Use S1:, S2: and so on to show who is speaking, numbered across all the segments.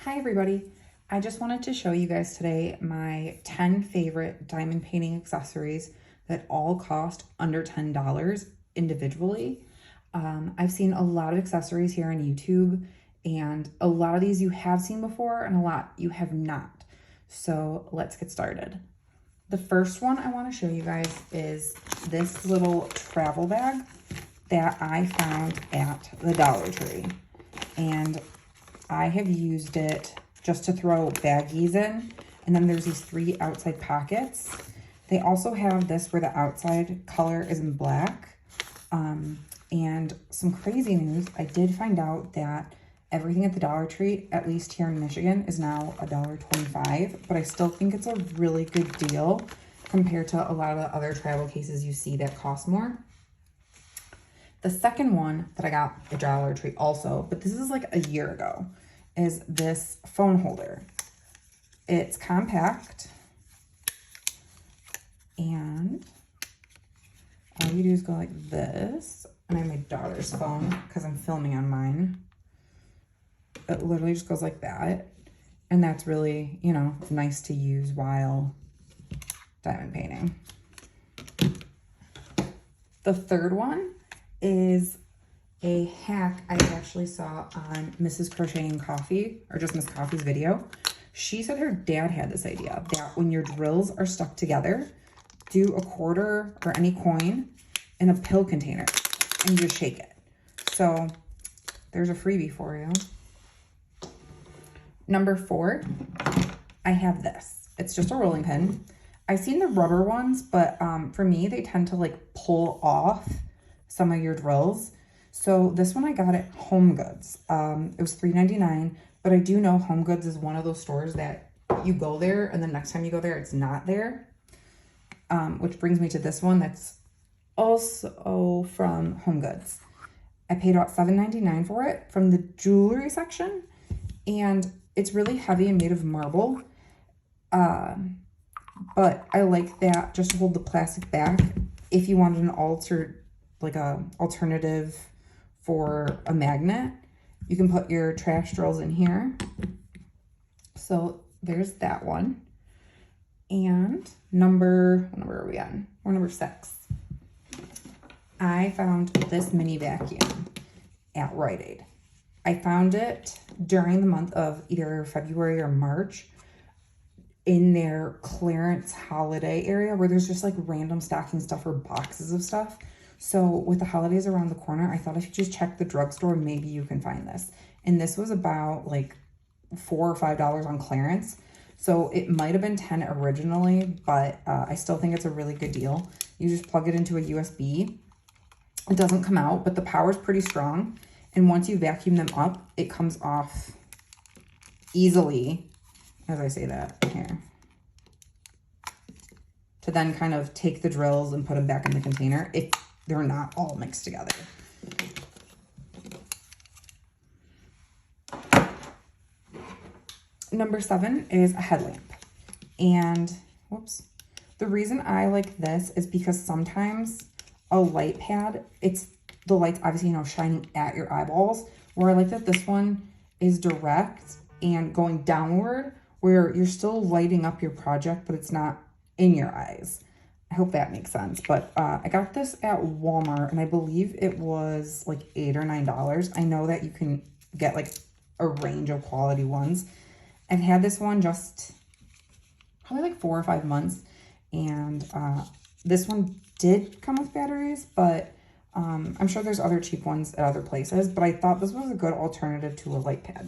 S1: Hi everybody. I just wanted to show you guys today my 10 favorite diamond painting accessories that all cost under $10 individually. I've seen a lot of accessories here on YouTube, and a lot of these you have seen before and a lot you have not. So let's get started. The first one I want to show you guys is this little travel bag that I found at the Dollar Tree. And I have used it just to throw baggies in. And then there's these 3 outside pockets. They also have this where the outside color is in black. And some crazy news, I did find out that everything at the Dollar Tree, at least here in Michigan, is now $1.25. But I still think it's a really good deal compared to a lot of the other travel cases you see that cost more. The second one that I got at Dollar Tree also, but this is like a year ago, is this phone holder. It's compact, and all you do is go like this, and I have my daughter's phone because I'm filming on mine. It literally just goes like that, and that's really, you know, nice to use while diamond painting. The third one is a hack I actually saw on Mrs. Crocheting Coffee, or just Miss Coffee's video. She said her dad had this idea that when your drills are stuck together, do a quarter or any coin in a pill container and just shake it. So there's a freebie for you. Number 4, I have this. It's just a rolling pin. I've seen the rubber ones, but for me, they tend to like pull off some of your drills. So this one I got at Home Goods. It was $3.99, but I do know Home Goods is one of those stores that you go there and the next time you go there, it's not there. Which brings me to this one that's also from Home Goods. I paid about $7.99 for it from the jewelry section, and it's really heavy and made of marble. But I like that just to hold the plastic back. If you wanted an alternative for a magnet, you can put your trash drills in here. So there's that one. And what number are we on? We're number 6. I found this mini vacuum at Rite Aid. I found it during the month of either February or March in their clearance holiday area where there's just like random stocking stuff or boxes of stuff. So with the holidays around the corner, I thought if you just check the drugstore, maybe you can find this. And this was about like $4 or $5 on clearance. So it might have been 10 originally, but I still think it's a really good deal. You just plug it into a USB. It doesn't come out, but the power's pretty strong. And once you vacuum them up, it comes off easily, as I say that here, to then kind of take the drills and put them back in the container if they're not all mixed together. Number 7 is a headlamp. And, whoops. The reason I like this is because sometimes a light pad, the light's obviously, you know, shining at your eyeballs, where I like that this one is direct and going downward, where you're still lighting up your project, but it's not in your eyes. I hope that makes sense. But I got this at Walmart, and I believe it was like $8 or $9. I know that you can get like a range of quality ones. I've had this one just probably like 4 or 5 months, and this one did come with batteries, but I'm sure there's other cheap ones at other places, but I thought this was a good alternative to a light pad.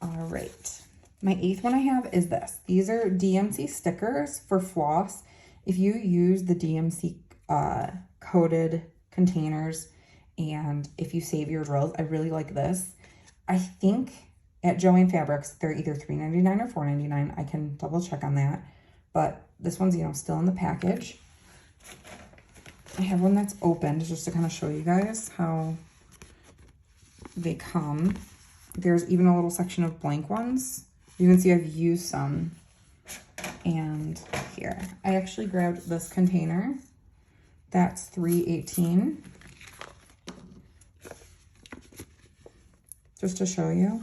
S1: All right. My 8th one I have is this. These are DMC stickers for floss. If you use the DMC coated containers and if you save your drills, I really like this. I think at Joann Fabrics, they're either $3.99 or $4.99. I can double check on that. But this one's, you know, still in the package. I have one that's opened just to kind of show you guys how they come. There's even a little section of blank ones. You can see I've used some. And here, I actually grabbed this container. That's $3.18. just to show you.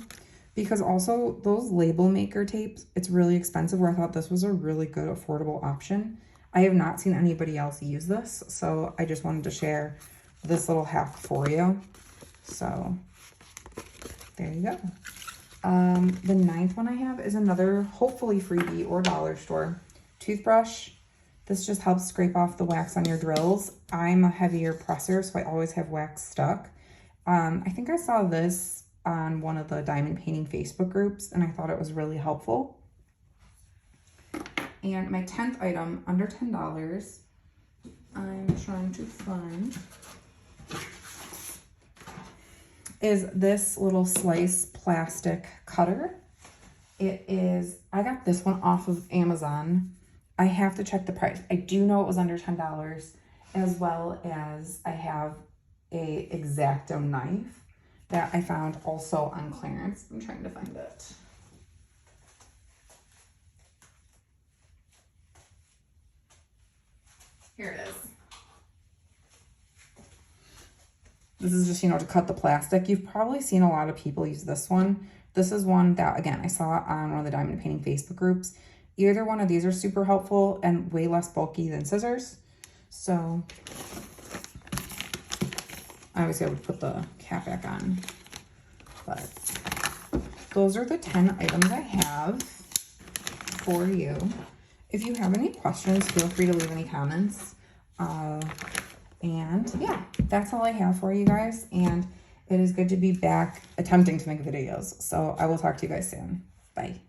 S1: Because also those label maker tapes, it's really expensive, where I thought this was a really good affordable option. I have not seen anybody else use this, so I just wanted to share this little hack for you. So there you go. The 9th one I have is another hopefully freebie or dollar store toothbrush. This just helps scrape off the wax on your drills. I'm a heavier presser, so I always have wax stuck. I think I saw this on one of the diamond painting Facebook groups, and I thought it was really helpful. And my 10th item, under $10, I'm trying to find, is this little slice plastic cutter. It is, I got this one off of Amazon. I have to check the price. I do know it was under $10, as well as I have a X-Acto knife that I found also on clearance. I'm trying to find it. Here it is. This is just, you know, to cut the plastic. You've probably seen a lot of people use this one. This is one that, again, I saw on one of the diamond painting Facebook groups. Either one of these are super helpful and way less bulky than scissors. So obviously I would put the cap back on, but those are the 10 items I have for you. If you have any questions, feel free to leave any comments. And yeah, that's all I have for you guys. And it is good to be back attempting to make videos. So I will talk to you guys soon. Bye.